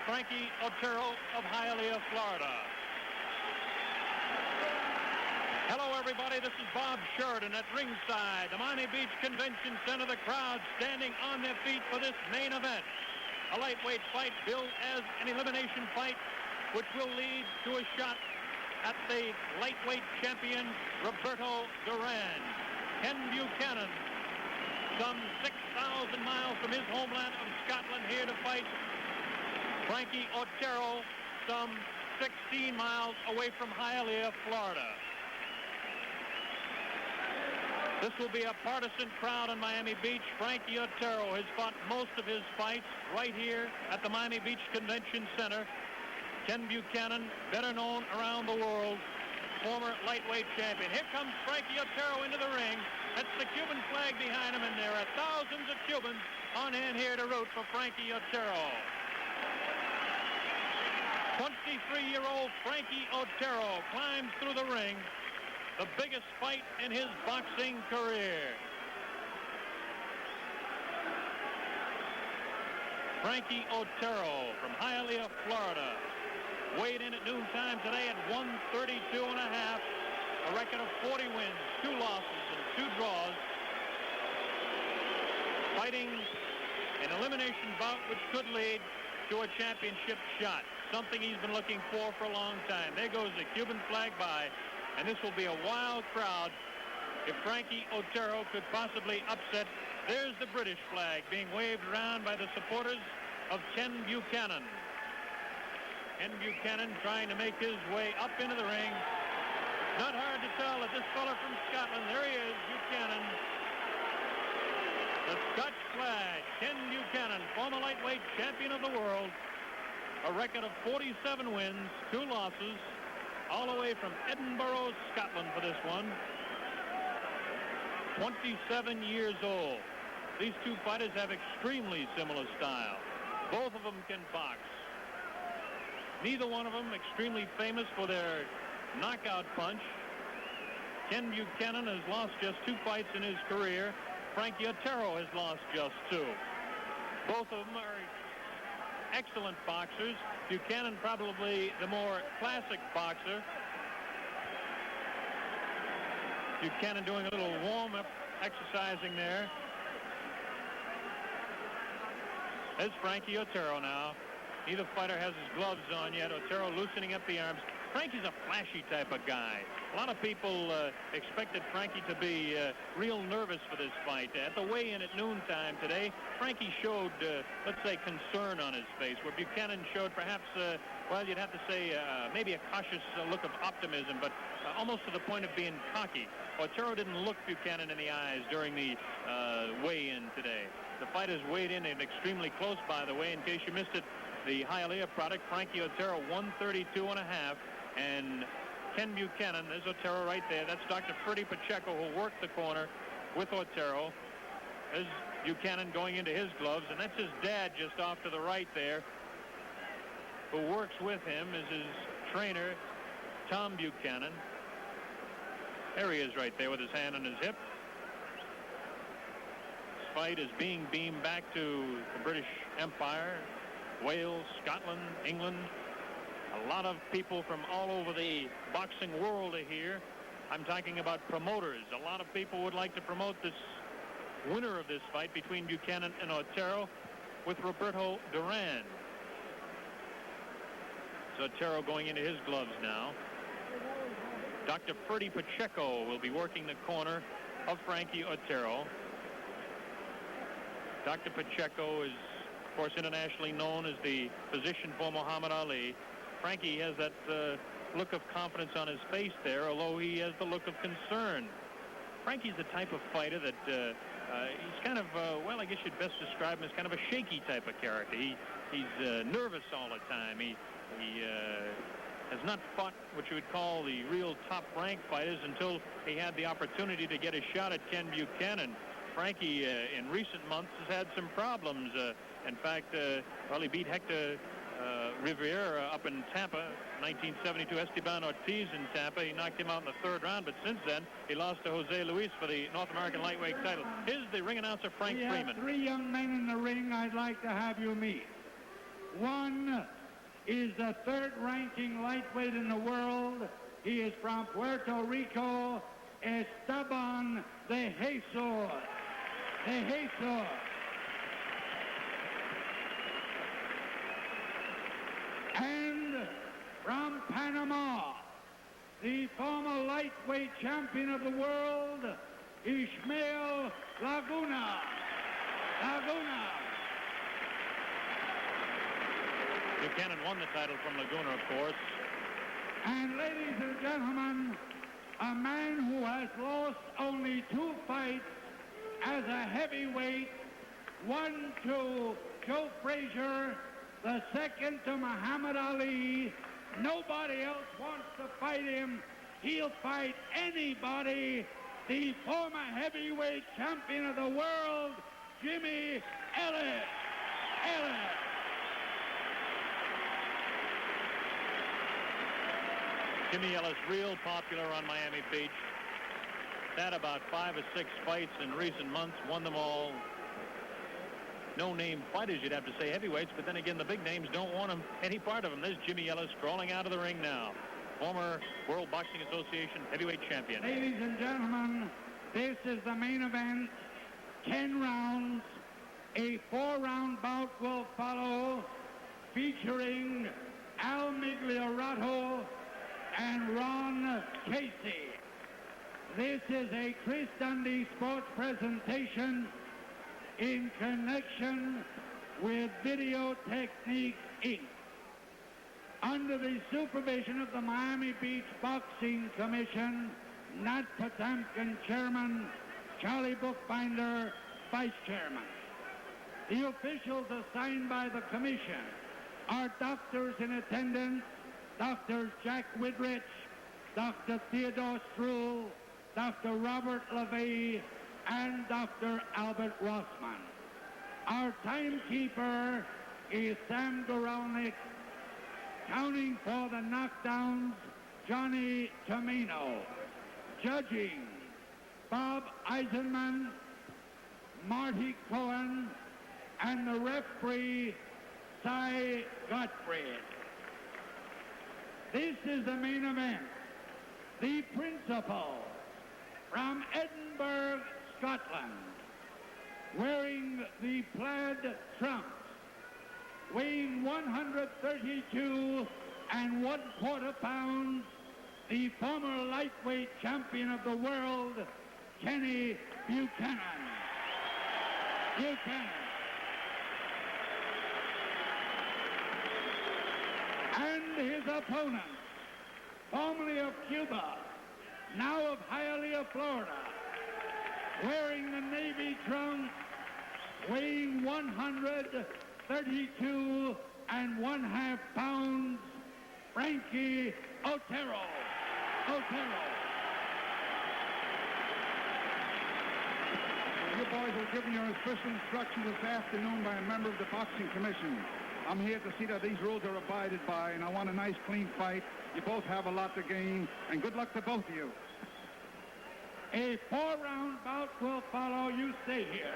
Frankie Otero of Hialeah, Florida. Hello, everybody. This is Bob Sheridan at ringside, the Miami Beach Convention Center. The crowd standing on their feet for this main event. A lightweight fight billed as an elimination fight, which will lead to a shot at the lightweight champion, Roberto Duran. Ken Buchanan, some 6,000 miles from his homeland of Scotland, here to fight Frankie Otero, some 16 miles away from Hialeah, Florida. This will be a partisan crowd in Miami Beach. Frankie Otero has fought most of his fights right here at the Miami Beach Convention Center. Ken Buchanan, better known around the world, former lightweight champion. Here comes Frankie Otero into the ring. That's the Cuban flag behind him, and there are thousands of Cubans on hand here to root for Frankie Otero. 23-year-old Frankie Otero climbs through the ring. The biggest fight in his boxing career. Frankie Otero from Hialeah, Florida, weighed in at noontime today at 132 and a half. A record of 40 wins, 2 losses, and 2 draws. Fighting an elimination bout which could lead to a championship shot. Something he's been looking for a long time. There goes the Cuban flag by. And this will be a wild crowd if Frankie Otero could possibly upset. There's the British flag being waved around by the supporters of Ken Buchanan. Ken Buchanan trying to make his way up into the ring. Not hard to tell that this fella from Scotland, there he is, Buchanan. The Scotch flag, Ken Buchanan, former lightweight champion of the world. A record of 47 wins, 2 losses. All the way from Edinburgh, Scotland for this one. 27 years old. These two fighters have extremely similar style. Both of them can box. Neither one of them extremely famous for their knockout punch. Ken Buchanan has lost just 2 fights in his career. Frankie Otero has lost just 2. Both of them are excellent boxers. Buchanan probably the more classic boxer. Buchanan doing a little warm-up exercising there. There's Frankie Otero now. Neither fighter has his gloves on yet. Otero loosening up the arms. Frankie's a flashy type of guy. A lot of people expected Frankie to be real nervous for this fight. At the weigh-in at noontime today, Frankie showed, let's say, concern on his face, where Buchanan showed perhaps, well, you'd have to say maybe a cautious look of optimism, but almost to the point of being cocky. Otero didn't look Buchanan in the eyes during the weigh-in today. The fighters weighed in and extremely close, by the way. In case you missed it, the Hialeah product, Frankie Otero, 132 and a half. And Ken Buchanan, there's Otero right there. That's Dr. Freddie Pacheco, who worked the corner with Otero. There's Buchanan going into his gloves, and that's his dad just off to the right there, who works with him, is his trainer, Tom Buchanan. There he is right there with his hand on his hip. This fight is being beamed back to the British Empire, Wales, Scotland, England. A lot of people from all over the boxing world are here. I'm talking about promoters. A lot of people would like to promote this winner of this fight between Buchanan and Otero with Roberto Duran. So Otero going into his gloves now. Dr. Freddie Pacheco will be working the corner of Frankie Otero. Dr. Pacheco is, of course, internationally known as the physician for Muhammad Ali. Frankie has that look of confidence on his face there, although he has the look of concern. Frankie's the type of fighter that he's kind of, well, I guess you'd best describe him as kind of a shaky type of character. He's nervous all the time. He has not fought what you would call the real top-ranked fighters until he had the opportunity to get a shot at Ken Buchanan. Frankie, in recent months, has had some problems. In fact, well, he beat Hector Rivera up in Tampa, 1972, Esteban Ortiz in Tampa. He knocked him out in the 3rd round, but since then, he lost to Jose Luis for the North American lightweight title. Here's the ring announcer, Frank Freeman. 3 young men in the ring I'd like to have you meet. One is the third-ranking lightweight in the world. He is from Puerto Rico, Esteban de Jesus. De Jesus. And from Panama, the former lightweight champion of the world, Ismael Laguna. Buchanan won the title from Laguna, of course. And ladies and gentlemen, a man who has lost only 2 fights as a heavyweight, one to Joe Frazier, the second to Muhammad Ali. Nobody else wants to fight him. He'll fight anybody. The former heavyweight champion of the world, Jimmy Ellis. Jimmy Ellis, real popular on Miami Beach. Had about 5 or 6 fights in recent months, won them all. No-name fighters, you'd have to say, heavyweights, but then again, the big names don't want him, any part of him. There's Jimmy Ellis crawling out of the ring now. Former World Boxing Association heavyweight champion. Ladies and gentlemen, this is the main event. 10 rounds. A 4-round bout will follow, featuring Al Migliorato and Ron Casey. This is a Chris Dundee Sports presentation in connection with Video Techniques, Inc. Under the supervision of the Miami Beach Boxing Commission, Nat Potemkin chairman, Charlie Bookbinder vice chairman. The officials assigned by the commission are doctors in attendance, Dr. Jack Widrich, Dr. Theodore Struhl, Dr. Robert LeVay, and Dr. Albert Rossman. Our timekeeper is Sam Goralnik. Counting for the knockdowns, Johnny Tomino. Judging, Bob Eisenman, Marty Cohen, and the referee, Cy Gottfried. This is the main event. The principal from Edinburgh, Scotland, wearing the plaid trunks, weighing 132 1/4 pounds, the former lightweight champion of the world, Kenny Buchanan. And his opponent, formerly of Cuba, now of Hialeah, Florida, wearing the Navy trunks, weighing 132 1/2 pounds, Frankie Otero. You boys were given your official instruction this afternoon by a member of the Boxing Commission. I'm here to see that these rules are abided by, and I want a nice, clean fight. You both have a lot to gain, and good luck to both of you. A 4-round bout will follow. You stay here.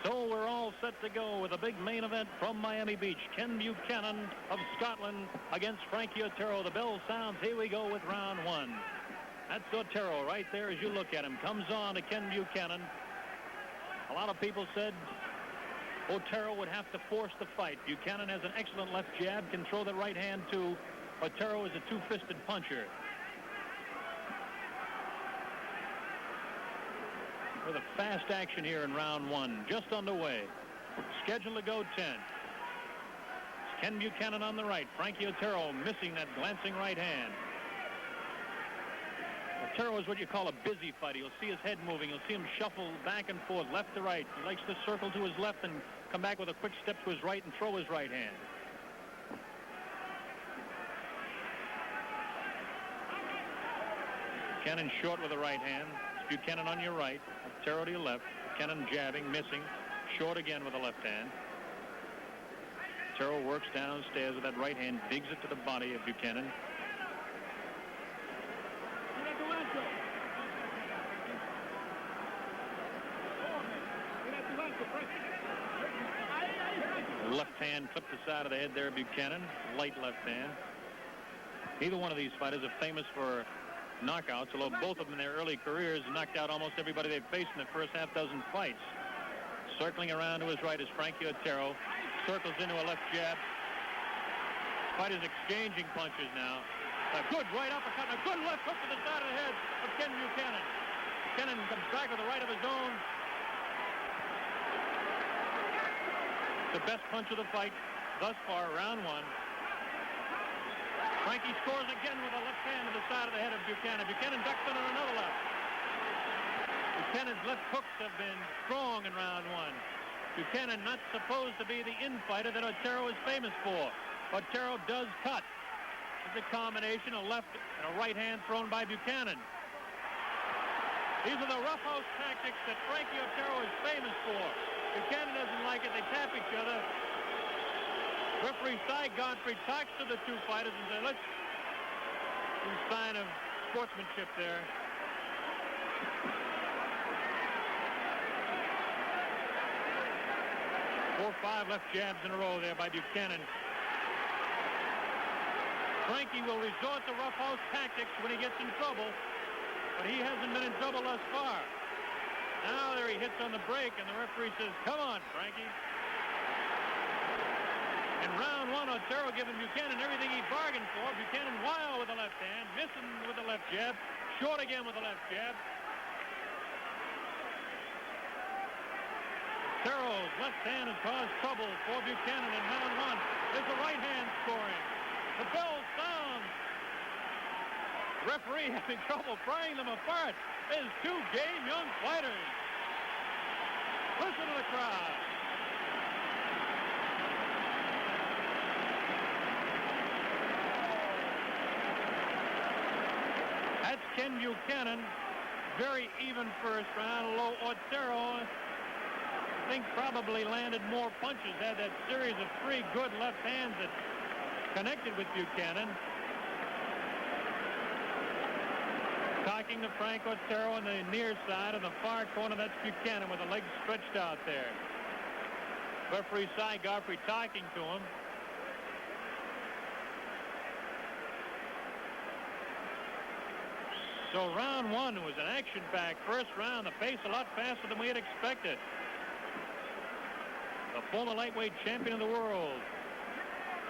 So we're all set to go with a big main event from Miami Beach. Ken Buchanan of Scotland against Frankie Otero. The bell sounds. Here we go with round 1. That's Otero right there as you look at him. Comes on to Ken Buchanan. A lot of people said Otero would have to force the fight. Buchanan has an excellent left jab, can throw the right hand too. Otero is a two-fisted puncher. With a fast action here in round 1, just underway. Scheduled to go 10. It's Ken Buchanan on the right. Frankie Otero missing that glancing right hand. Otero is what you call a busy fighter. You'll see his head moving. You'll see him shuffle back and forth, left to right. He likes to circle to his left and come back with a quick step to his right and throw his right hand. Buchanan short with the right hand. It's Buchanan on your right. Otero to your left. Buchanan jabbing, missing. Short again with the left hand. Otero works downstairs with that right hand, digs it to the body of Buchanan. Left hand Clipped the side of the head there, Buchanan. Light left hand. Neither one of these fighters are famous for knockouts, although both of them in their early careers knocked out almost everybody they've faced in the first half dozen fights. Circling around to his right is Frankie Otero. Circles into a left jab. Fighters exchanging punches now. A good right uppercut and a good left hook to the side of the head of Ken Buchanan. Buchanan comes back with a right of his own. The best punch of the fight thus far, round one. Frankie scores again with a left hand to the side of the head of Buchanan. Buchanan ducks under another left. Buchanan's left hooks have been strong in round one. Buchanan not supposed to be the infighter that Otero is famous for. Otero does cut. It's a combination, a left and a right hand thrown by Buchanan. These are the roughhouse tactics that Frankie Otero is famous for. Buchanan doesn't like it. They tap each other. Referee Cy Godfrey talks to the two fighters and says, let's do a sign of sportsmanship there. Four or five left jabs in a row there by Buchanan. Frankie will resort to roughhouse tactics when he gets in trouble, but he hasn't been in trouble thus far. Now there he hits on the break, and the referee says, come on, Frankie. In round one, Otero giving Buchanan everything he bargained for. Buchanan wild with the left hand, missing with the left jab, short again with the left jab. Otero's left hand has caused trouble for Buchanan in round one. There's the right hand scoring. The bell sounds. The referee having trouble prying them apart. There's two game young fighters. Listen to the crowd. That's Ken Buchanan. Very even first round. Low Otero, I think, probably landed more punches. Had that series of three good left hands that connected with Buchanan. Talking to Frank Otero on the near side of the far corner. That's Buchanan with the legs stretched out there. Referee Cy Godfrey talking to him. So round one was an action-packed first round. The pace a lot faster than we had expected. The former lightweight champion of the world,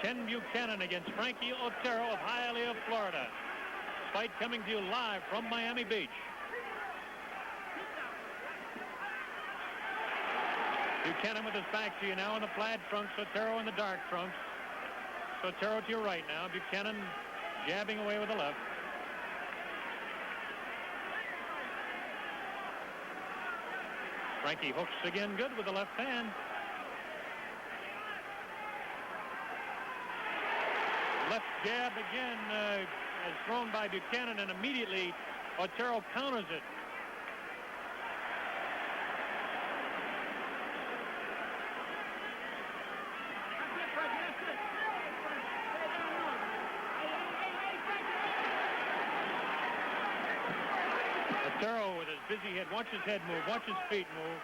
Ken Buchanan, against Frankie Otero of Hialeah, Florida. Fight coming to you live from Miami Beach. Buchanan with his back to you now in the plaid trunks. Otero in the dark trunks. So Otero to your right now. Buchanan jabbing away with the left. Frankie hooks again good with the left hand. Left jab again is thrown by Buchanan, and immediately Otero counters it. Otero with his busy head. Watch his head move. Watch his feet move.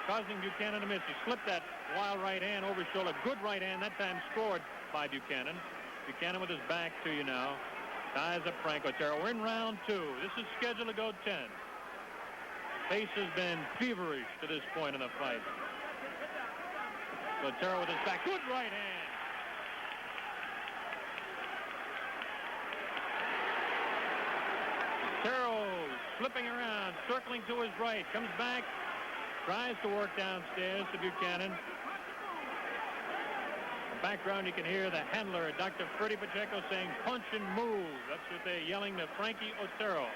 Causing Buchanan to miss. He slipped that wild right hand over his shoulder. Good right hand. That time scored by Buchanan. Buchanan with his back to you now. Ties up Frank Otero. We're in round two. This is scheduled to go 10. Pace has been feverish to this point in the fight. Otero with his back. Good right hand. Otero slipping around, circling to his right, comes back, tries to work downstairs to Buchanan. In the background, you can hear the handler, Dr. Freddie Pacheco, saying, punch and move. That's what they're yelling to Frankie Otero.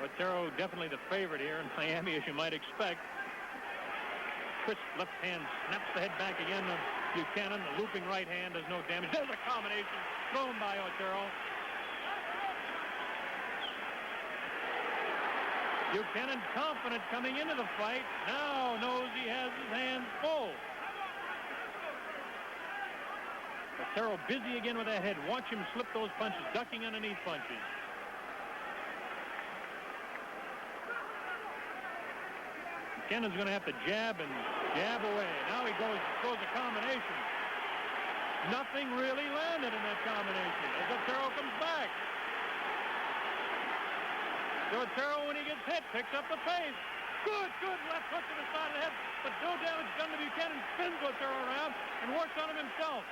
Otero definitely the favorite here in Miami, as you might expect. Crisp left hand snaps the head back again of Buchanan. The looping right hand does no damage. There's a combination thrown by Otero. Buchanan confident coming into the fight. Now knows he has his hands full. Otero busy again with that head. Watch him slip those punches, ducking underneath punches. Buchanan's going to have to jab and jab away. Now he throws a combination. Nothing really landed in that combination as Otero comes back. So Otero, when he gets hit, picks up the pace. Good left hook to the side of the head, but no damage done to Buchanan. Spins Otero around and works on him himself.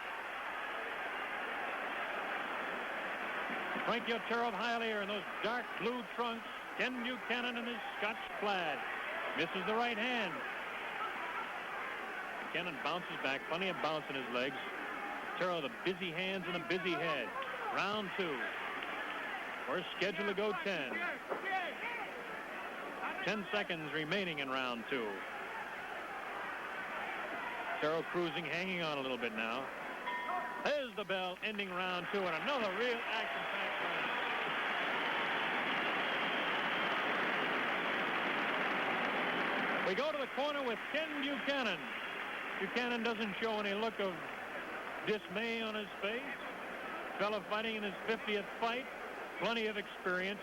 Frankie Otero of Hialeah in those dark blue trunks. Ken Buchanan in his Scotch plaid. Misses the right hand. Buchanan bounces back, plenty of bounce in his legs. Otero, the busy hands and the busy head. Round 2. We're scheduled to go 10. 10 seconds remaining in round 2. Otero cruising, hanging on a little bit now. There's the bell, ending round 2, and another real action-packed round. We go to the corner with Ken Buchanan. Buchanan doesn't show any look of dismay on his face. Fellow fighting in his 50th fight. Plenty of experience.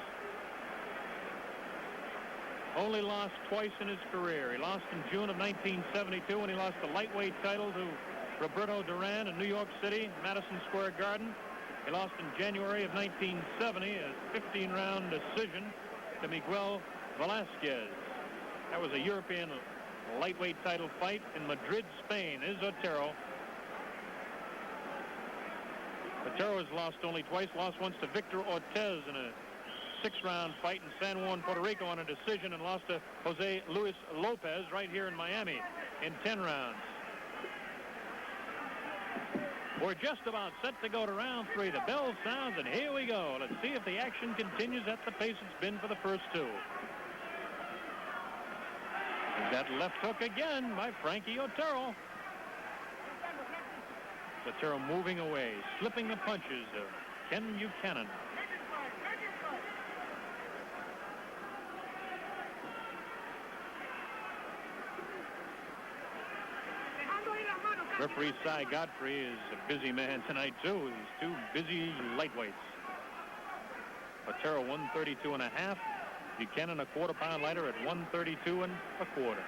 Only lost twice in his career. He lost in June of 1972 when he lost the lightweight title to Roberto Duran in New York City, Madison Square Garden. He lost in January of 1970, a 15-round decision to Miguel Velasquez. That was a European lightweight title fight in Madrid, Spain. Is Otero. Otero has lost only twice. Lost once to Victor Ortez in a 6-round fight in San Juan, Puerto Rico on a decision, and lost to Jose Luis Lopez right here in Miami in 10 rounds. We're just about set to go to round 3. The bell sounds, and here we go. Let's see if the action continues at the pace it's been for the first 2. That left hook again by Frankie Otero. Otero moving away, slipping the punches of Ken Buchanan. Referee Cy Godfrey is a busy man tonight, too. He's 2 busy lightweights. Otero 132 and a half. Buchanan a quarter-pound lighter at 132 and a quarter.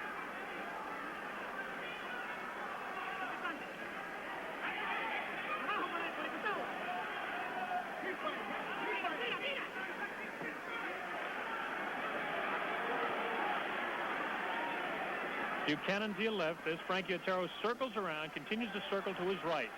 Buchanan to your left as Frankie Otero circles around, continues to circle to his right.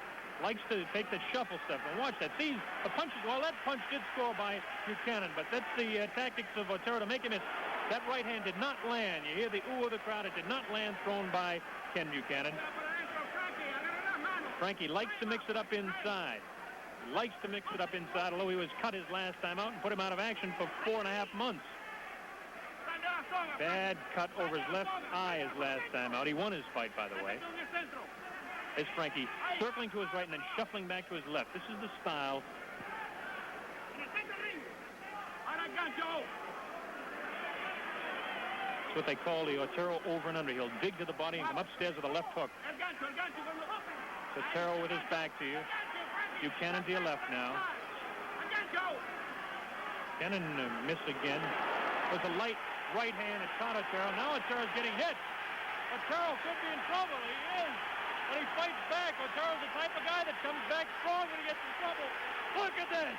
Likes to take the shuffle step. And watch that. See, the punches. Well, that punch did score by Buchanan, but that's the tactics of Otero to make him miss. That right hand did not land. You hear the ooh of the crowd. It did not land, thrown by Ken Buchanan. Frankie likes to mix it up inside. He likes to mix it up inside, although he was cut his last time out and put him out of action for 4.5 months. Bad cut over his left eye his last time out. He won his fight, by the way. There's Frankie circling to his right and then shuffling back to his left. This is the style. It's what they call the Otero over and under. He'll dig to the body and come upstairs with a left hook. Otero with his back to you. Buchanan to your left now. Buchanan missed again. With a light right hand at shot Otero. Now Otero's getting hit. Otero could be in trouble. He is. But he fights back. Otero's the type of guy that comes back strong when he gets in trouble. Look at this.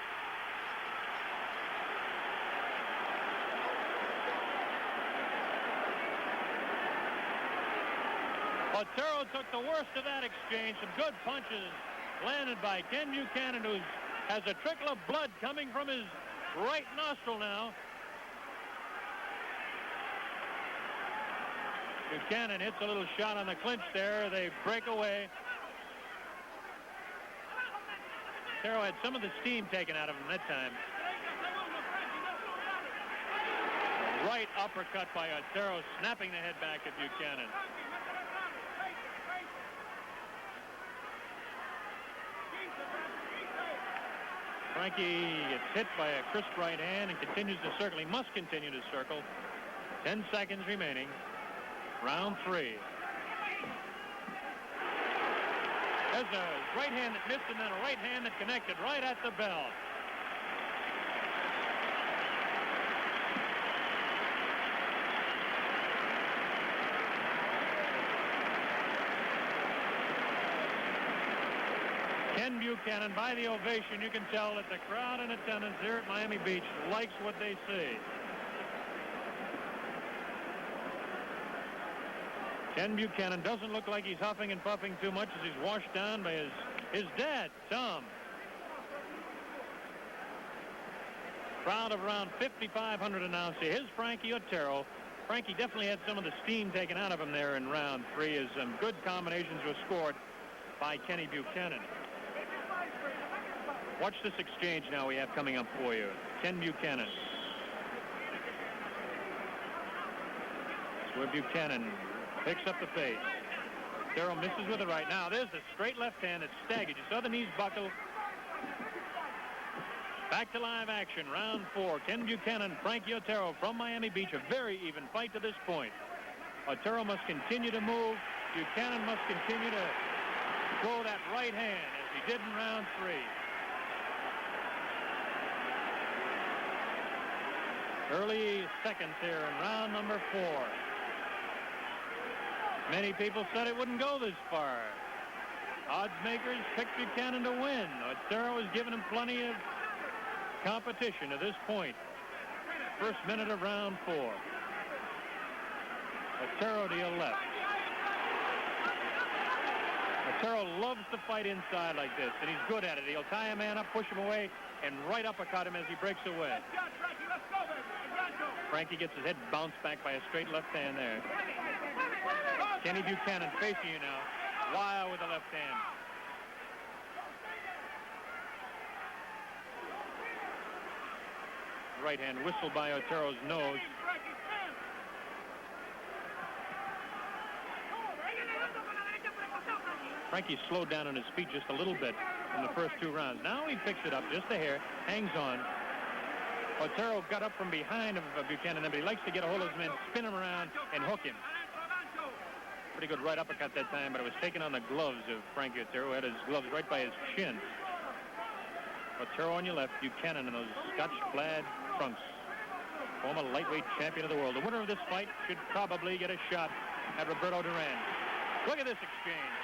Otero took the worst of that exchange. Some good punches landed by Ken Buchanan, who has a trickle of blood coming from his right nostril now. Buchanan hits a little shot on the clinch there. They break away. Otero had some of the steam taken out of him that time. Right uppercut by Otero, snapping the head back at Buchanan. Frankie gets hit by a crisp right hand and continues to circle. He must continue to circle. 10 seconds remaining. Round 3. There's a right hand that missed and then a right hand that connected right at the bell. Ken Buchanan, by the ovation, you can tell that the crowd in attendance here at Miami Beach likes what they see. Ken Buchanan doesn't look like he's huffing and puffing too much as he's washed down by his dad, Tom. Crowd of around 5,500 announced here. Here's Frankie Otero. Frankie definitely had some of the steam taken out of him there in round 3 as some good combinations were scored by Kenny Buchanan. Watch this exchange now we have coming up for you. Ken Buchanan. It's where Buchanan picks up the pace. Otero misses with the right. Now there's the straight left hand that staggered. You saw the knees buckle. Back to live action, round 4. Ken Buchanan, Frankie Otero from Miami Beach. A very even fight to this point. Otero must continue to move. Buchanan must continue to throw that right hand as he did in round 3. Early seconds here in round number 4. Many people said it wouldn't go this far. Odds makers picked Buchanan to win. Otero has given him plenty of competition to this point. First minute of round 4. Otero to your left. Otero loves to fight inside like this, and he's good at it. He'll tie a man up, push him away, and right uppercut him as he breaks away. Frankie gets his head bounced back by a straight left hand there. Kenny Buchanan facing you now. Wild with the left hand. Right hand whistled by Otero's nose. Frankie slowed down on his feet just a little bit in the first 2 rounds. Now he picks it up just a hair, hangs on. Otero got up from behind of Buchanan, but he likes to get a hold of his men, spin him around, and hook him. Pretty good right uppercut that time, but it was taken on the gloves of Frankie Otero, who had his gloves right by his chin. Otero on your left, Buchanan in those Scotch plaid trunks. Former lightweight champion of the world. The winner of this fight should probably get a shot at Roberto Duran. Look at this exchange.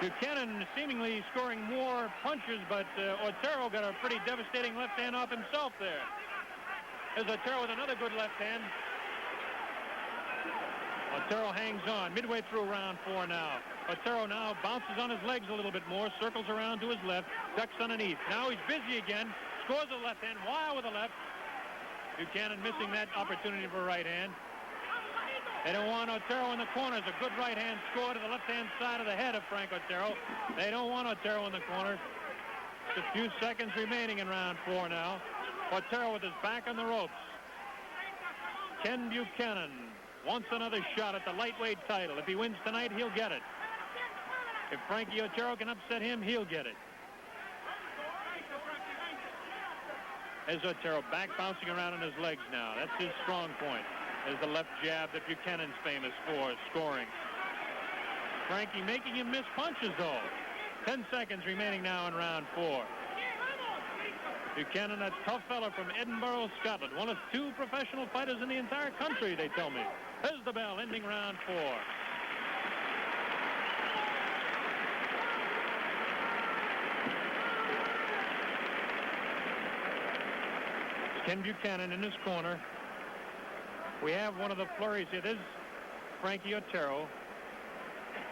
Buchanan seemingly scoring more punches, but Otero got a pretty devastating left hand off himself there. There's Otero with another good left hand. Otero hangs on midway through round 4 now. Otero now bounces on his legs a little bit more, circles around to his left, ducks underneath. Now he's busy again, scores a left hand, wild with the left. Buchanan missing that opportunity for a right hand. They don't want Otero in the corners. A good right hand score to the left-hand side of the head of Frank Otero. They don't want Otero in the corner. Just a few seconds remaining in round 4 now. Otero with his back on the ropes. Ken Buchanan wants another shot at the lightweight title. If he wins tonight, he'll get it. If Frankie Otero can upset him, he'll get it. There's Otero back bouncing around on his legs now. That's his strong point. There's the left jab that Buchanan's famous for, scoring. Frankie making him miss punches, though. 10 seconds remaining now in round 4. Buchanan, a tough fella from Edinburgh, Scotland. One of 2 professional fighters in the entire country, they tell me. There's the bell, ending round 4. Ken Buchanan in his corner. We have one of the flurries here. This is Frankie Otero.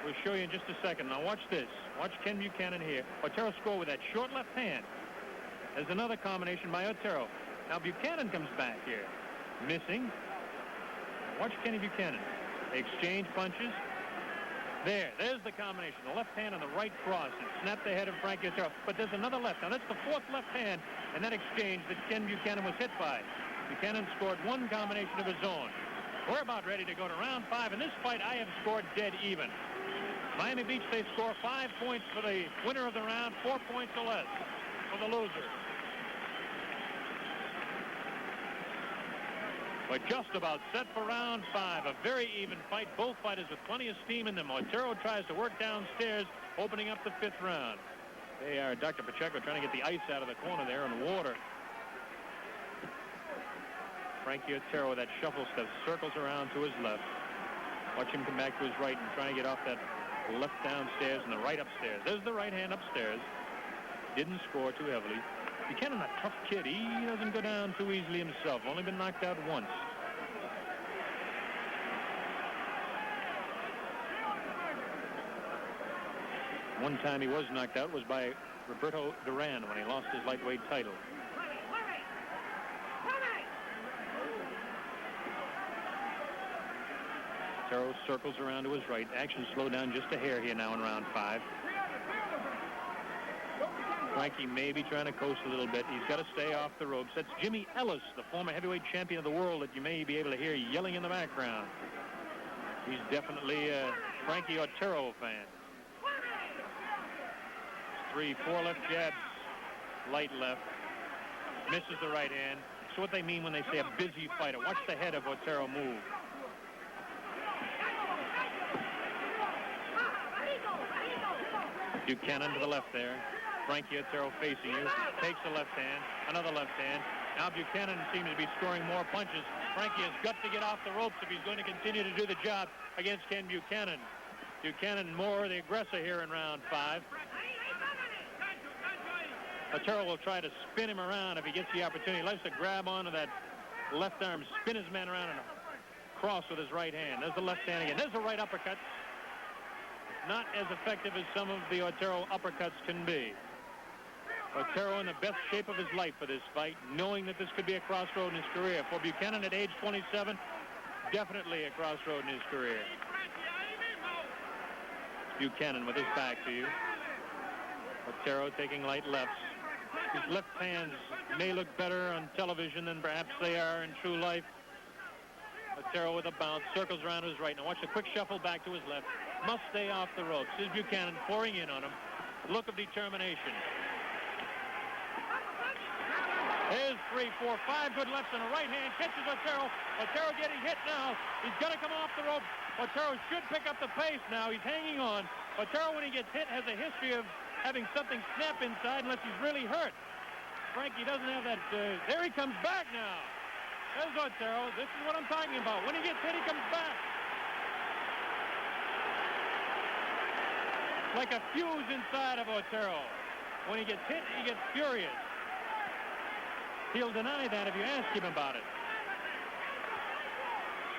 We'll show you in just a second. Now watch this. Watch Ken Buchanan here. Otero score with that short left hand. There's another combination by Otero. Now Buchanan comes back here. Missing. Watch Kenny Buchanan. They exchange punches. There's the combination. The left hand and the right cross. It snapped the head of Frankie Otero. But there's another left. Now that's the 4th left hand in that exchange that Ken Buchanan was hit by. Buchanan scored 1 combination of his own. We're about ready to go to round 5. In this fight, I have scored dead even. Miami Beach, they score 5 points for the winner of the round, 4 points or less for the loser. We're just about set for round 5. A very even fight. Both fighters with plenty of steam in them. Otero tries to work downstairs, opening up the 5th round. They are, Dr. Pacheco, trying to get the ice out of the corner there and water. Frankie Otero, that shuffle stuff, circles around to his left. Watch him come back to his right and try and get off that left downstairs and the right upstairs. There's the right hand upstairs. Didn't score too heavily. Buchanan, a tough kid. He doesn't go down too easily himself. Only been knocked out once. One time he was knocked out was by Roberto Duran when he lost his lightweight title. Otero circles around to his right. Action slowed down just a hair here now in round 5. Frankie may be trying to coast a little bit. He's got to stay off the ropes. That's Jimmy Ellis, the former heavyweight champion of the world that you may be able to hear yelling in the background. He's definitely a Frankie Otero fan. 3, 4 left jabs, light left, misses the right hand. It's what they mean when they say a busy fighter. Watch the head of Otero move. Buchanan to the left there. Frankie Otero facing you. Takes the left hand. Another left hand. Now Buchanan seems to be scoring more punches. Frankie has got to get off the ropes if he's going to continue to do the job against Ken Buchanan. Buchanan more the aggressor here in round 5. Otero will try to spin him around if he gets the opportunity. He likes to grab onto that left arm, spin his man around, and cross with his right hand. There's the left hand again. There's the right uppercut. Not as effective as some of the Otero uppercuts can be. Otero in the best shape of his life for this fight, knowing that this could be a crossroad in his career. For Buchanan at age 27, definitely a crossroad in his career. Buchanan with his back to you. Otero taking light lefts. His left hands may look better on television than perhaps they are in true life. Otero with a bounce, circles around to his right. Now watch the quick shuffle back to his left. Must stay off the ropes. Here's Buchanan pouring in on him. Look of determination. There's 3, 4, 5 good lefts and a right hand. Catches Otero. Otero getting hit now. He's got to come off the ropes. Otero should pick up the pace now. He's hanging on. Otero, when he gets hit, has a history of having something snap inside unless he's really hurt. Frankie doesn't have that. There he comes back now. There's Otero. This is what I'm talking about. When he gets hit, he comes back. Like a fuse inside of Otero. When he gets hit, he gets furious. He'll deny that if you ask him about it.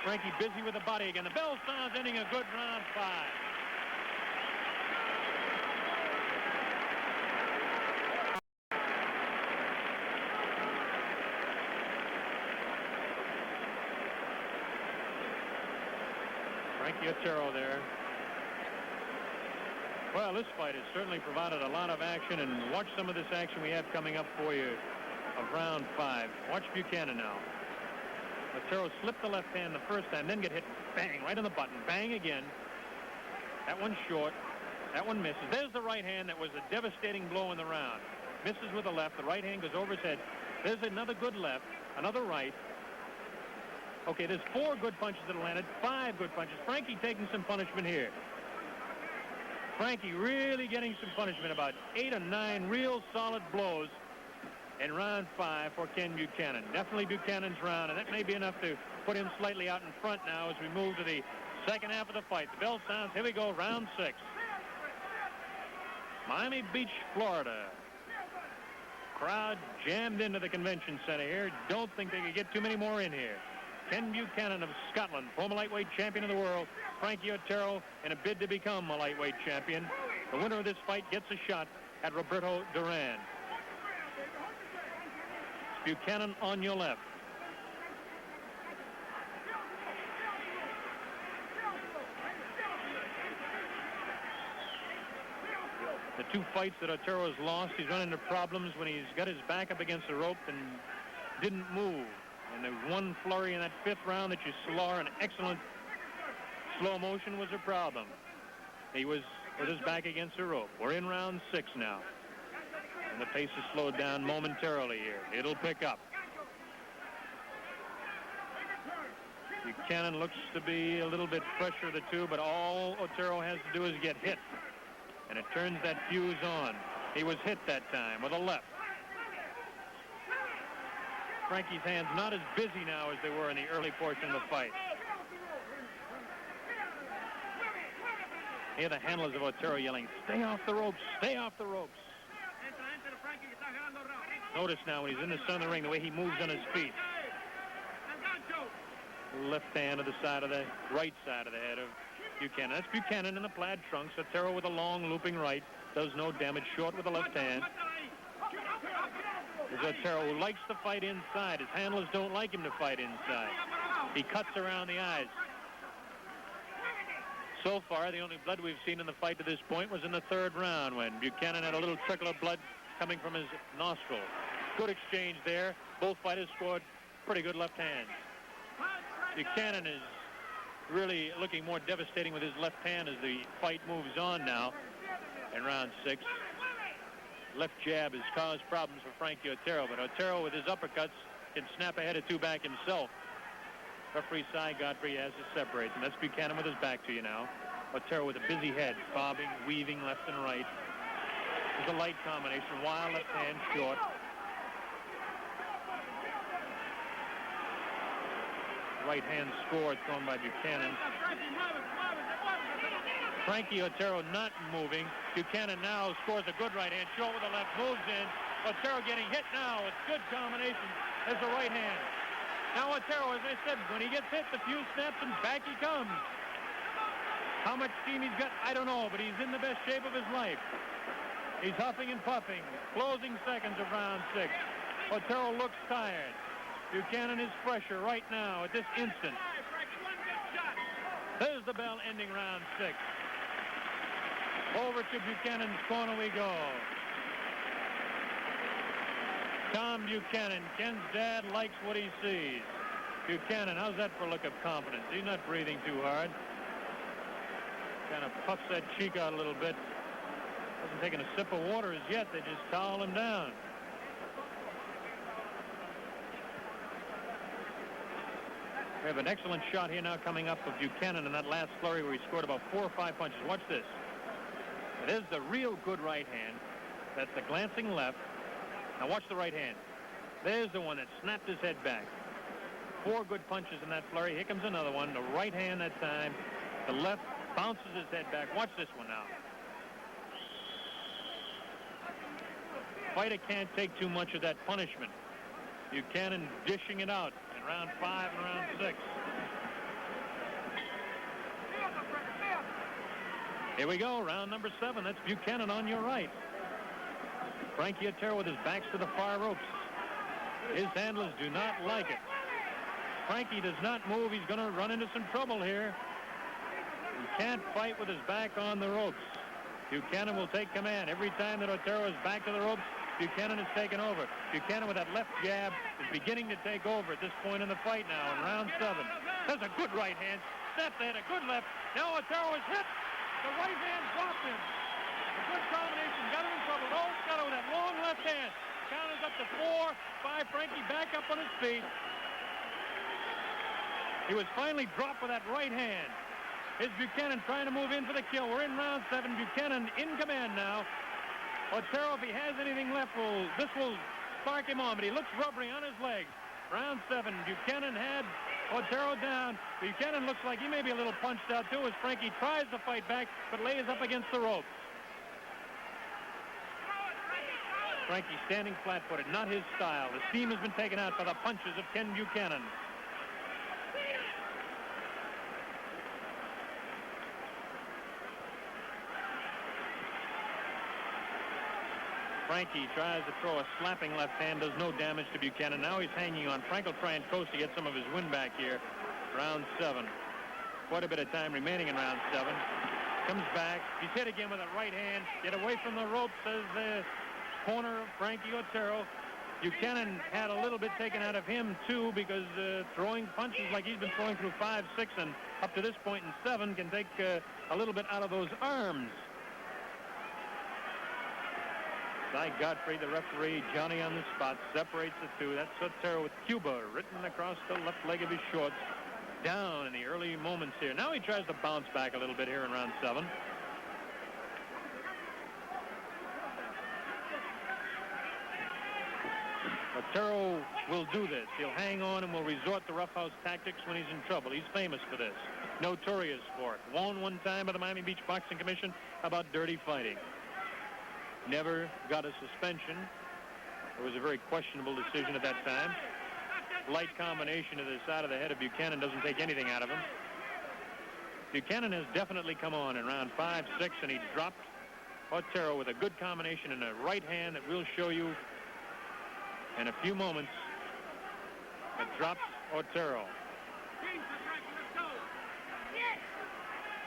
Frankie busy with the body again. The bell sounds, ending a good round 5. Frankie Otero there. Well, this fight has certainly provided a lot of action, and watch some of this action we have coming up for you of round 5. Watch Buchanan now. Otero slipped the left hand the first time, then get hit, bang, right on the button, bang again. That one's short. That one misses. There's the right hand that was a devastating blow in the round. Misses with the left. The right hand goes over his head. There's another good left, another right. Okay, there's 4 good punches that landed, 5 good punches. Frankie taking some punishment here. Frankie really getting some punishment, about 8 or 9 real solid blows in round 5 for Ken Buchanan. Definitely Buchanan's round, and that may be enough to put him slightly out in front now as we move to the second half of the fight. The bell sounds. Here we go, round 6. Miami Beach, Florida. Crowd jammed into the convention center here. Don't think they could get too many more in here. Ken Buchanan of Scotland, former lightweight champion of the world. Frankie Otero in a bid to become a lightweight champion. The winner of this fight gets a shot at Roberto Duran. Buchanan on your left. The 2 fights that Otero has lost, he's run into problems when he's got his back up against the rope and didn't move. And there was one flurry in that 5th round that you saw in excellent slow motion was a problem. He was with his back against the rope. We're in round 6 now. And the pace is slowed down momentarily here. It'll pick up. Buchanan looks to be a little bit fresher of the 2, but all Otero has to do is get hit. And it turns that fuse on. He was hit that time with a left. Frankie's hands not as busy now as they were in the early portion of the fight. Here the handlers of Otero yelling, "Stay off the ropes, stay off the ropes." Notice now when he's in the center of the ring, the way he moves on his feet. Left hand to the side of the right side of the head of Buchanan. That's Buchanan in the plaid trunks. Otero with a long looping right. Does no damage. Short with the left hand. There's Otero who likes to fight inside. His handlers don't like him to fight inside. He cuts around the eyes. So far, the only blood we've seen in the fight to this point was in the third round when Buchanan had a little trickle of blood coming from his nostril. Good exchange there. Both fighters scored pretty good left hands. Buchanan is really looking more devastating with his left hand as the fight moves on now in round 6. Left jab has caused problems for Frankie Otero, but Otero with his uppercuts can snap ahead of 2 back himself. Referee Cy Godfrey has to separate them. That's Buchanan with his back to you now. Otero with a busy head, bobbing, weaving left and right. It's a light combination, wild left hand, short. Right hand score thrown by Buchanan. Frankie Otero not moving. Buchanan now scores a good right hand, short with the left, moves in. Otero getting hit now. It's good combination. There's the right hand. Now Otero, as I said, when he gets hit, the fuse snaps and back he comes. How much steam he's got, I don't know, but he's in the best shape of his life. He's huffing and puffing. Closing seconds of round 6. Otero looks tired. Buchanan is fresher right now at this instant. There's the bell ending round 6. Over to Buchanan's corner we go. Tom Buchanan, Ken's dad, likes what he sees. Buchanan, how's that for a look of confidence? He's not breathing too hard. Kind of puffs that cheek out a little bit. Hasn't taken a sip of water as yet. They just towel him down. We have an excellent shot here now coming up of Buchanan in that last flurry where he scored about 4 or 5 punches. Watch this. It is the real good right hand. That's the glancing left. Now watch the right hand. There's the one that snapped his head back. 4 good punches in that flurry. Here comes another one. The right hand that time. The left bounces his head back. Watch this one now. Fighter can't take too much of that punishment. Buchanan dishing it out in round 5 and round 6. Here we go, round number 7. That's Buchanan on your right. Frankie Otero with his backs to the far ropes. His handlers do not like it. Frankie does not move. He's going to run into some trouble here. He can't fight with his back on the ropes. Buchanan will take command. Every time that Otero is back to the ropes, Buchanan is taken over. Buchanan with that left jab is beginning to take over at this point in the fight now in round 7. There's a good right hand. Snap there, a good left. Now Otero is hit. The right hand dropped him. A good combination. Got him in trouble. Oh, got him with that long left hand. Count is up to 4, 5. Frankie back up on his feet. He was finally dropped with that right hand. Here's Buchanan trying to move in for the kill. We're in round 7. Buchanan in command now. Otero, if he has anything left, this will spark him on, but he looks rubbery on his legs. Round 7. Buchanan had Otero down. Buchanan looks like he may be a little punched out too as Frankie tries to fight back, but lays up against the ropes. Frankie standing flat-footed, not his style. The steam has been taken out by the punches of Ken Buchanan. Frankie tries to throw a slapping left hand, does no damage to Buchanan. Now he's hanging on. Frank will try and coast to get some of his wind back here. Round 7. Quite a bit of time remaining in round 7. Comes back. He's hit again with a right hand. Get away from the ropes, says the corner of Frankie Otero. Buchanan had a little bit taken out of him, too, because throwing punches like he's been throwing through 5, 6, and up to this point in 7 can take a little bit out of those arms. Cy Godfrey, the referee, Johnny on the spot, separates the two. That's Otero with Cuba written across the left leg of his shorts. Down in the early moments here. Now he tries to bounce back a little bit here in round 7. Otero will do this. He'll hang on and will resort to roughhouse tactics when he's in trouble. He's famous for this. Notorious for it. Warned one time by the Miami Beach Boxing Commission about dirty fighting. Never got a suspension. It was a very questionable decision at that time. Light combination to the side of the head of Buchanan doesn't take anything out of him. Buchanan has definitely come on in round 5, 6, and he dropped Otero with a good combination in a right hand that we'll show you in a few moments. It drops Otero.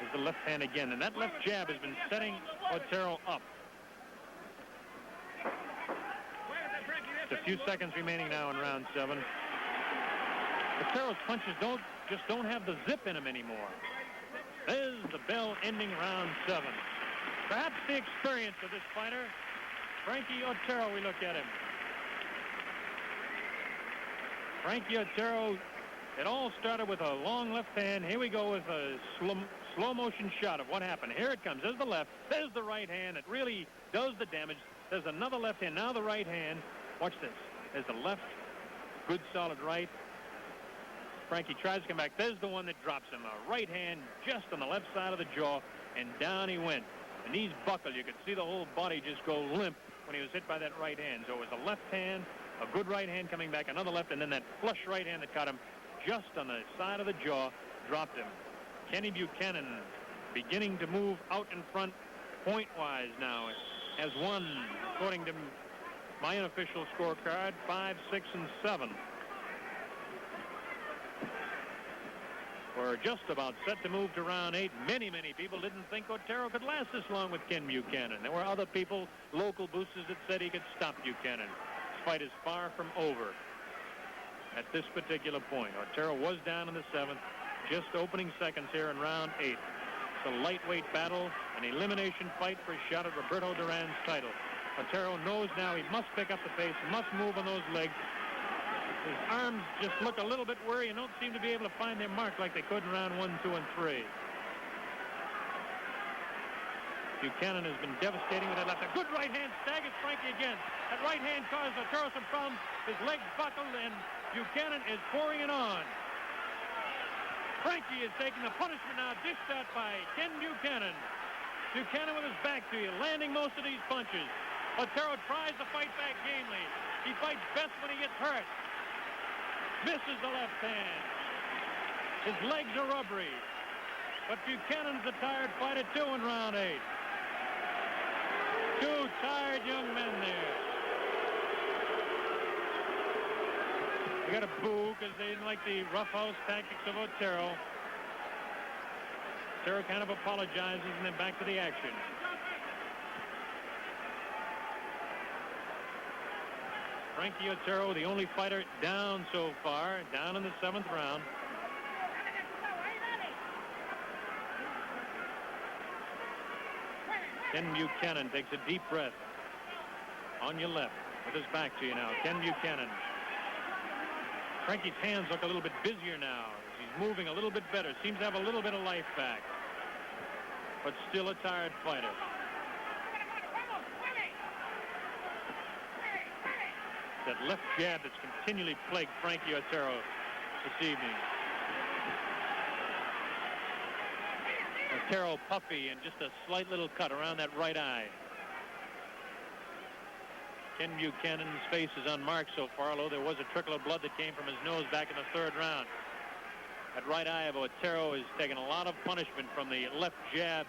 There's the left hand again, and that left jab has been setting Otero up. Just a few seconds remaining now in round 7. Otero's punches don't have the zip in them anymore. There's the bell ending round 7. Perhaps the experience of this fighter, Frankie Otero, we look at him. Frankie Otero, it all started with a long left hand. Here we go with a slow motion shot of what happened. Here it comes. There's the left. There's the right hand. It really does the damage. There's another left hand. Now the right hand. Watch this. There's the left. Good solid right. Frankie tries to come back. There's the one that drops him. A right hand just on the left side of the jaw, and down he went. The knees buckled. You could see the whole body just go limp when he was hit by that right hand. So it was a left hand, a good right hand coming back, another left, and then that flush right hand that caught him just on the side of the jaw, dropped him. Kenny Buchanan beginning to move out in front point-wise now. Has won, according to my unofficial scorecard, 5, 6, and 7. We're just about set to move to round 8. Many people didn't think Otero could last this long with Ken Buchanan. There were other people, local boosters, that said he could stop Buchanan. This fight is far from over at this particular point. Otero was down in the 7th. Just opening seconds here in round 8. It's a lightweight battle, an elimination fight for a shot at Roberto Duran's title. Otero knows now he must pick up the pace, must move on those legs. His arms just look a little bit weary and don't seem to be able to find their mark like they could in round 1, 2, and 3. Buchanan has been devastating with that left. A good right hand staggers Frankie again. That right hand caused Otero some problems. His legs buckled, and Buchanan is pouring it on. Frankie is taking the punishment now, dished out by Ken Buchanan. Buchanan with his back to you, landing most of these punches. Otero tries to fight back gamely. He fights best when he gets hurt. Misses the left hand. His legs are rubbery. But Buchanan's a tired fighter, too, in round 8. Two tired young men there. They got a boo because they didn't like the roughhouse tactics of Otero. Otero kind of apologizes and then back to the action. Frankie Otero, the only fighter down so far, down in the 7th round. Ken Buchanan takes a deep breath. On your left, with his back to you now, Ken Buchanan. Frankie's hands look a little bit busier now. He's moving a little bit better. Seems to have a little bit of life back. But still a tired fighter. That left jab that's continually plagued Frankie Otero this evening. Otero puffy and just a slight little cut around that right eye. Ken Buchanan's face is unmarked so far, although there was a trickle of blood that came from his nose back in the 3rd round. That right eye of Otero has taken a lot of punishment from the left jab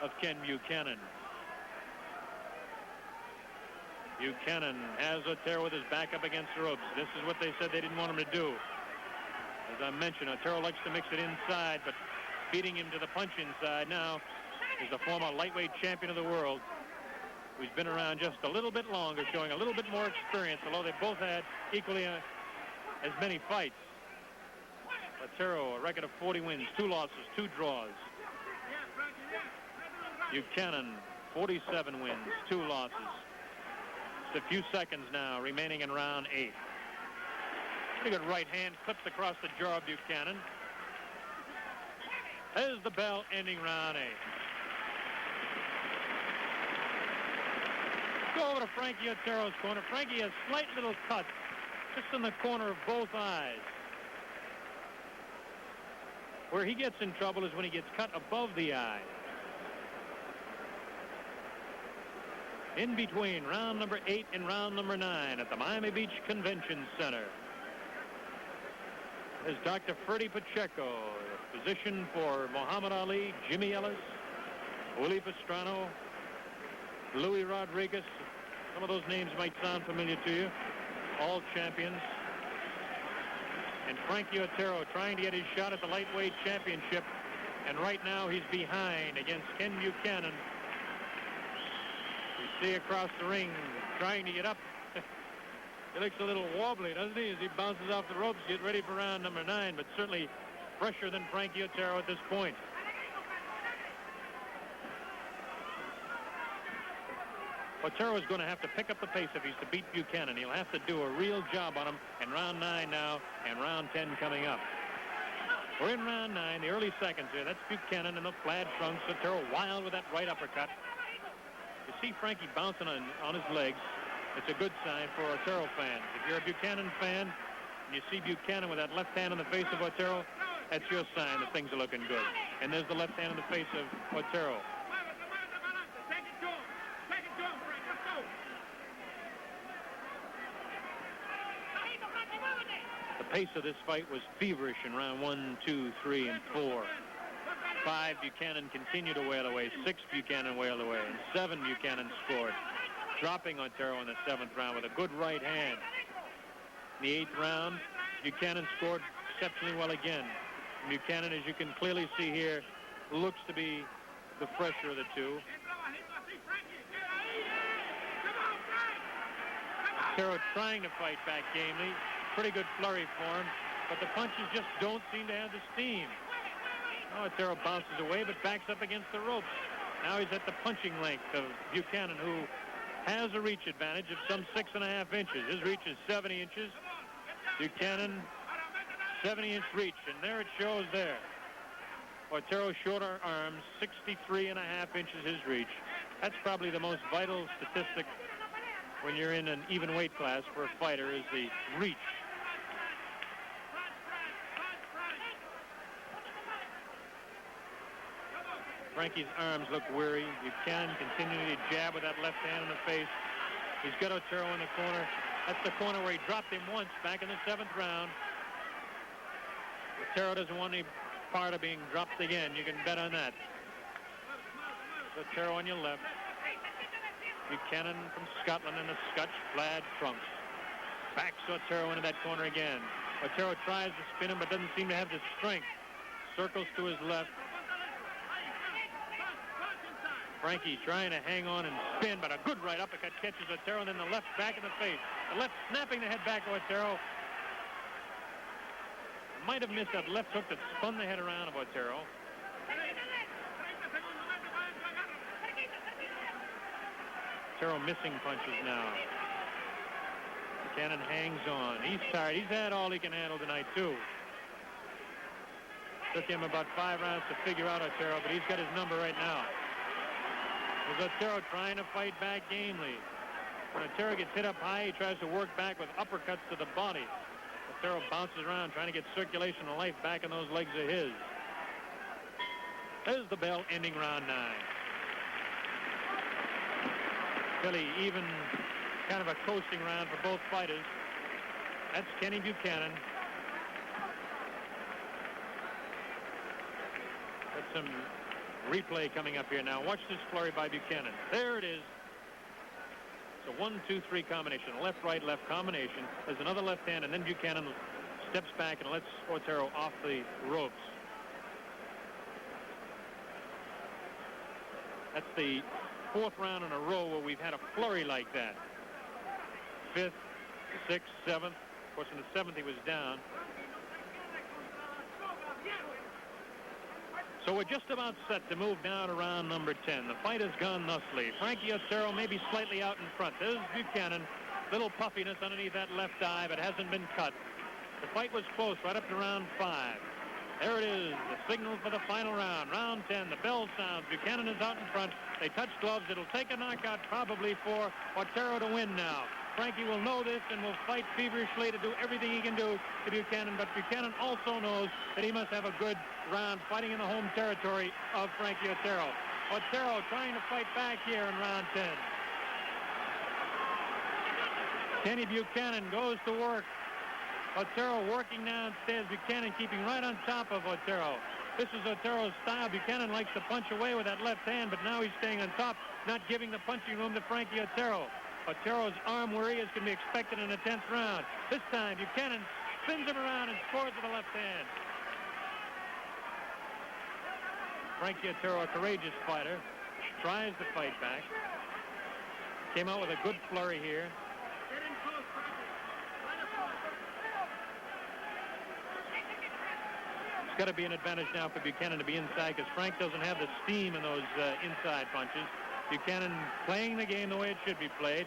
of Ken Buchanan. Buchanan has Otero with his back up against the ropes. This is what they said they didn't want him to do. As I mentioned, Otero likes to mix it inside, but beating him to the punch inside now is the former lightweight champion of the world, who's been around just a little bit longer, showing a little bit more experience, although they both had equally as many fights. Otero, a record of 40 wins, 2 losses, 2 draws. Buchanan, 47 wins, 2 losses. Just a few seconds now remaining in round 8. Pretty good right hand clips across the jaw of Buchanan. There's the bell ending round 8. go over to Frankie Otero's corner. Frankie has slight little cuts just in the corner of both eyes. Where he gets in trouble is when he gets cut above the eye. In between round number 8 and round number 9 at the Miami Beach Convention Center is Dr. Ferdy Pacheco, physician for Muhammad Ali, Jimmy Ellis, Willie Pastrano, Louis Rodriguez. Some of those names might sound familiar to you. All champions. And Frankie Otero trying to get his shot at the lightweight championship. And right now he's behind against Ken Buchanan. You see across the ring trying to get up. He looks a little wobbly, doesn't he, as he bounces off the ropes, get ready for round number 9, but certainly fresher than Frankie Otero at this point. Otero is going to have to pick up the pace if he's to beat Buchanan. He'll have to do a real job on him in round 9 now and round 10 coming up. We're in round 9, the early seconds here. That's Buchanan in the plaid trunks. Otero wild with that right uppercut. You see Frankie bouncing on his legs. It's a good sign for Otero fans. If you're a Buchanan fan and you see Buchanan with that left hand in the face of Otero, that's your sign that things are looking good. And there's the left hand in the face of Otero. The pace of this fight was feverish in round 1, 2, 3, and 4. 5, Buchanan continued to wail away. 6, Buchanan wailed away. And 7, Buchanan scored, dropping Otero in the 7th round with a good right hand. In the 8th round, Buchanan scored exceptionally well again. Buchanan, as you can clearly see here, looks to be the fresher of the two. Otero trying to fight back gamely. Pretty good flurry for him, but the punches just don't seem to have the steam. Now Otero bounces away, but backs up against the ropes. Now he's at the punching length of Buchanan, who has a reach advantage of some 6.5 inches. His reach is 70 inches. Buchanan, 70-inch reach, and there it shows there. Otero shorter arms, 63.5 inches his reach. That's probably the most vital statistic when you're in an even weight class for a fighter, is the reach. Frankie's arms look weary. Buchanan continuing to jab with that left hand in the face. He's got Otero in the corner. That's the corner where he dropped him once back in the 7th round. Otero doesn't want any part of being dropped again. You can bet on that. Otero on your left. Buchanan from Scotland in the Scotch plaid trunks. Backs Otero into that corner again. Otero tries to spin him but doesn't seem to have the strength. Circles to his left. Frankie trying to hang on and spin, but a good right uppercut catches Otero, and then the left back in the face. The left snapping the head back of Otero. Might have missed that left hook that spun the head around of Otero. Otero missing punches now. Buchanan hangs on. He's tired. He's had all he can handle tonight, too. Took him about 5 rounds to figure out Otero, but he's got his number right now. There's Otero trying to fight back gamely. When Otero gets hit up high, he tries to work back with uppercuts to the body. Otero bounces around trying to get circulation of life back in those legs of his. There's the bell ending round 9. Fairly even, kind of a coasting round for both fighters. That's Kenny Buchanan. Got some replay coming up here now. Watch this flurry by Buchanan. There it is. It's a 1-2-3 combination. Left, right, left combination. There's another left hand, and then Buchanan steps back and lets Otero off the ropes. That's the 4th round in a row where we've had a flurry like that. 5th, 6th, 7th. Of course, in the 7th he was down. So we're just about set to move now to round number 10. The fight has gone thusly. Frankie Otero maybe slightly out in front. There's Buchanan. Little puffiness underneath that left eye, but hasn't been cut. The fight was close right up to round 5. There it is, the signal for the final round. Round 10, the bell sounds. Buchanan is out in front. They touch gloves. It'll take a knockout probably for Otero to win now. Frankie will know this and will fight feverishly to do everything he can do to Buchanan, but Buchanan also knows that he must have a good round fighting in the home territory of Frankie Otero. Otero trying to fight back here in round 10. Kenny Buchanan goes to work. Otero working downstairs. Buchanan keeping right on top of Otero. This is Otero's style. Buchanan likes to punch away with that left hand, but now he's staying on top, not giving the punching room to Frankie Otero. Otero's arm where he is can be expected in the 10th round. This time, Buchanan spins him around and scores with the left hand. Frankie Otero, a courageous fighter, tries to fight back. Came out with a good flurry here. It's got to be an advantage now for Buchanan to be inside because Frank doesn't have the steam in those inside punches. Buchanan playing the game the way it should be played.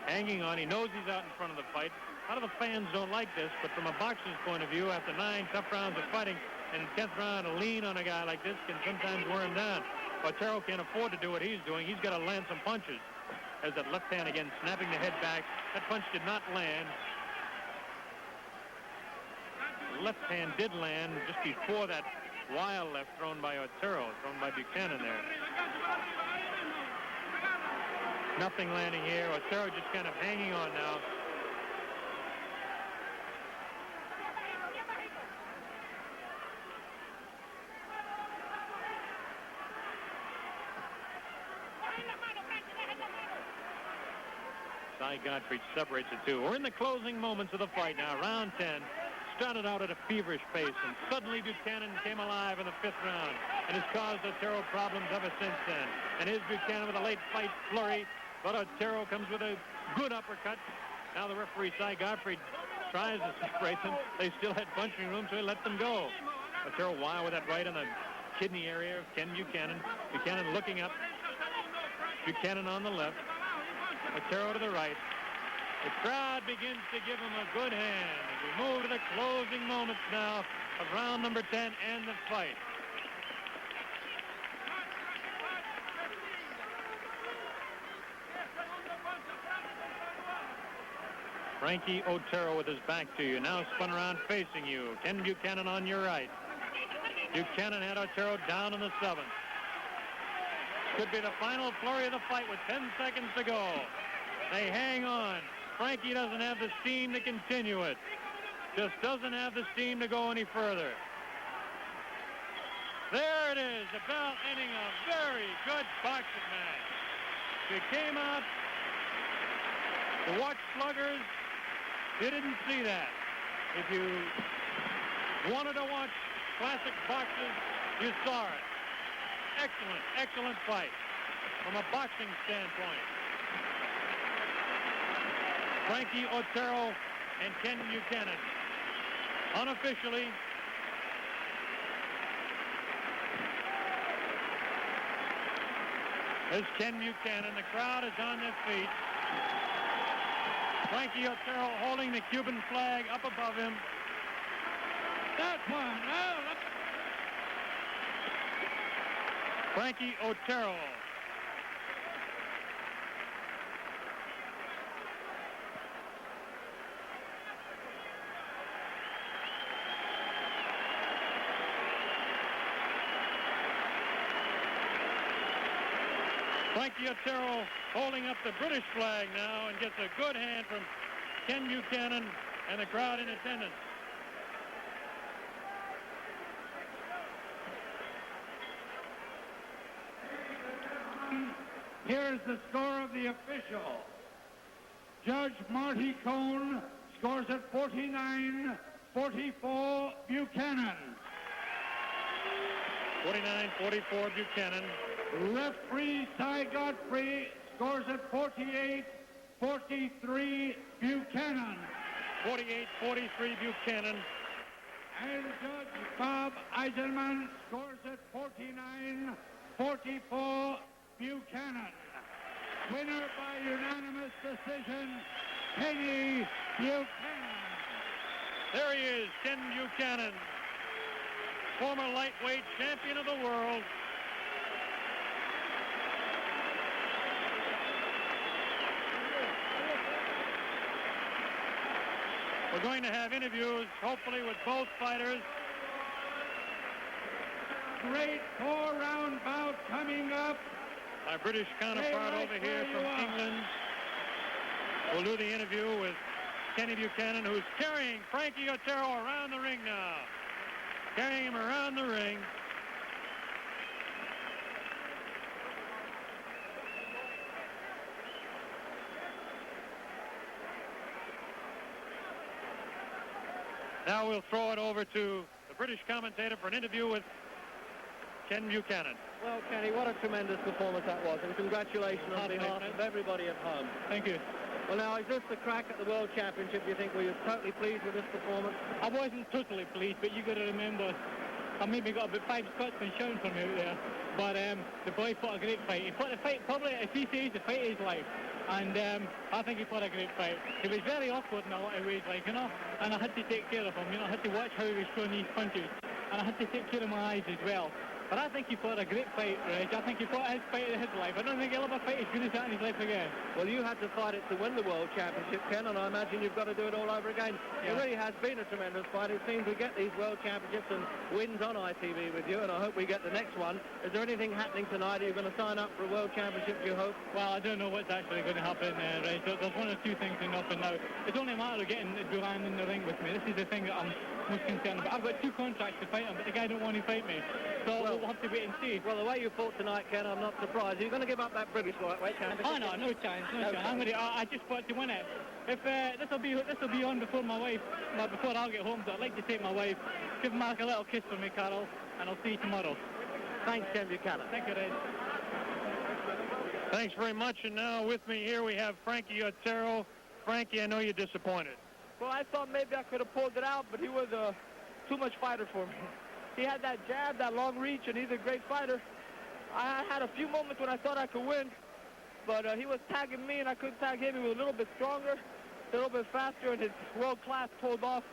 Hanging on. He knows he's out in front of the fight. A lot of the fans don't like this, but from a boxer's point of view, after 9 tough rounds of fighting, and 10th round, a lean on a guy like this can sometimes wear him down. Otero can't afford to do what he's doing. He's got to land some punches. As that left hand again, snapping the head back. That punch did not land. The left hand did land just before that wild left thrown by Otero, thrown by Buchanan there. Nothing landing here. Otero just kind of hanging on now. Cy Gottfried separates the two. We're in the closing moments of the fight now. Round 10 started out at a feverish pace, and suddenly Buchanan came alive in the 5th round and has caused Otero problems ever since then. And here's Buchanan with a late fight flurry, but Otero comes with a good uppercut. Now the referee, Cy Gottfried, tries to separate them. They still had punching room, so he let them go. Otero wild with that right in the kidney area of Ken Buchanan. Buchanan looking up. Buchanan on the left. Otero to the right. The crowd begins to give him a good hand as we move to the closing moments now of round number 10 and the fight. Frankie Otero with his back to you, now spun around facing you. Ken Buchanan on your right. Buchanan had Otero down in the 7th. Could be the final flurry of the fight with 10 seconds to go. They hang on. Frankie doesn't have the steam to continue it. Just doesn't have the steam to go any further. There it is, the bell ending a very good boxing match. They came out to watch sluggers. You didn't see that. If you wanted to watch classic boxers, you saw it. Excellent, excellent fight from a boxing standpoint. Frankie Otero and Ken Buchanan. Unofficially, there's Ken Buchanan. The crowd is on their feet. Frankie Otero holding the Cuban flag up above him. That one. Frankie Otero. Frankie Otero holding up the British flag now and gets a good hand from Ken Buchanan and the crowd in attendance. Here's the score of the official. Judge Marty Cohn scores at 49-44 Buchanan. 49-44 Buchanan. Referee Cy Godfrey scores at 48-43 Buchanan. 48-43 Buchanan. And Judge Bob Eisenman scores at 49-44 Buchanan. Winner by unanimous decision, Kenny Buchanan. There he is, Ken Buchanan. former lightweight champion of the world. We're going to have interviews, hopefully, with both fighters. Great 4-round bout coming up. Our British counterpart over here from England will do the interview with Kenny Buchanan, who's carrying Frankie Otero around the ring now. Carrying him around the ring. Now we'll throw it over to the British commentator for an interview with Ken Buchanan. Well, Kenny, what a tremendous performance that was, and congratulations on behalf of everybody at home. Thank you. Well, now, is this the crack at the World Championship, do you think? Were you totally pleased with this performance? I wasn't totally pleased, but you got to remember, I maybe got about 5 Scotsmen shouting for me out there. But the boy fought a great fight. He fought the fight, probably, if he says, the fight of his life. And I think he fought a great fight. He was very awkward in a lot of ways, like, you know, and I had to take care of him. You know, I had to watch how he was throwing these punches. And I had to take care of my eyes as well. But I think he fought a great fight, Reg. I think he fought his fight of his life. I don't think he'll ever fight as good as that in his life again. Well, you had to fight it to win the World Championship, Ken, and I imagine you've got to do it all over again. Yeah. It really has been a tremendous fight. It seems we get these World Championships and wins on ITV with you, and I hope we get the next one. Is there anything happening tonight? Are you going to sign up for a World Championship, do you hope? Well, I don't know what's actually going to happen, Reg. There's one or two things going to happen now. It's only a matter of getting Buchanan in the ring with me. This is the thing that I'm most concerned about. I've got 2 contracts to fight him, but the guy don't want to fight me. So we'll have to wait and see. Well, the way you fought tonight, Ken, I'm not surprised. Are you going to give up that British lightweight championship? Oh no, no chance, no chance. I just fought to win it. If this will be on before my wife, before I'll get home. So I'd like to take my wife, give Mark a little kiss for me, Carol, and I'll see you tomorrow. Thanks, Ken Buchanan. Thank you, Red. Thanks very much. And now with me here we have Frankie Otero. Frankie, I know you're disappointed. Well, I thought maybe I could have pulled it out, but he was too much fighter for me. He had that jab, that long reach, and he's a great fighter. I had a few moments when I thought I could win, but he was tagging me, and I couldn't tag him. He was a little bit stronger, a little bit faster, and his world-class pulled off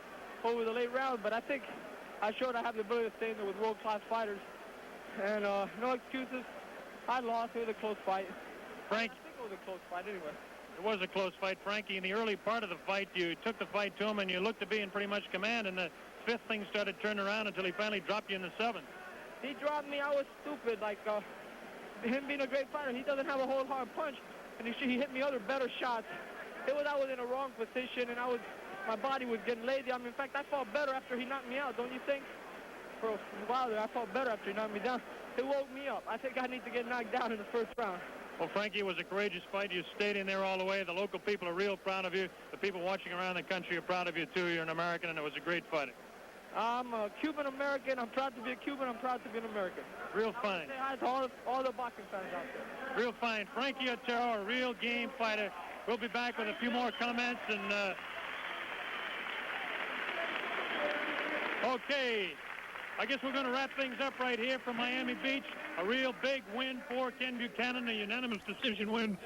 over the late round. But I think I showed I have the ability to stay in there with world-class fighters. And no excuses. I lost. It was a close fight. Frank, I think it was a close fight anyway. It was a close fight, Frankie. In the early part of the fight, you took the fight to him, and you looked to be in pretty much command. And the 5th thing started turning around until he finally dropped you in the 7th. He dropped me. I was stupid. Like him being a great fighter, he doesn't have a whole hard punch, and he hit me other better shots. I was in a wrong position, and my body was getting lazy. I mean, in fact, I felt better after he knocked me out. Don't you think? For a while there, I felt better after he knocked me down. It woke me up. I think I need to get knocked down in the 1st round. Well, Frankie, it was a courageous fight. You stayed in there all the way. The local people are real proud of you. The people watching around the country are proud of you, too. You're an American, and it was a great fight. I'm a Cuban-American. I'm proud to be a Cuban. I'm proud to be an American. Real fine. Say hi to all the boxing fans out there. Real fine. Frankie Otero, a real game fighter. We'll be back with a few more comments. And okay, I guess we're going to wrap things up right here from Miami Beach. A real big win for Ken Buchanan, a unanimous decision win.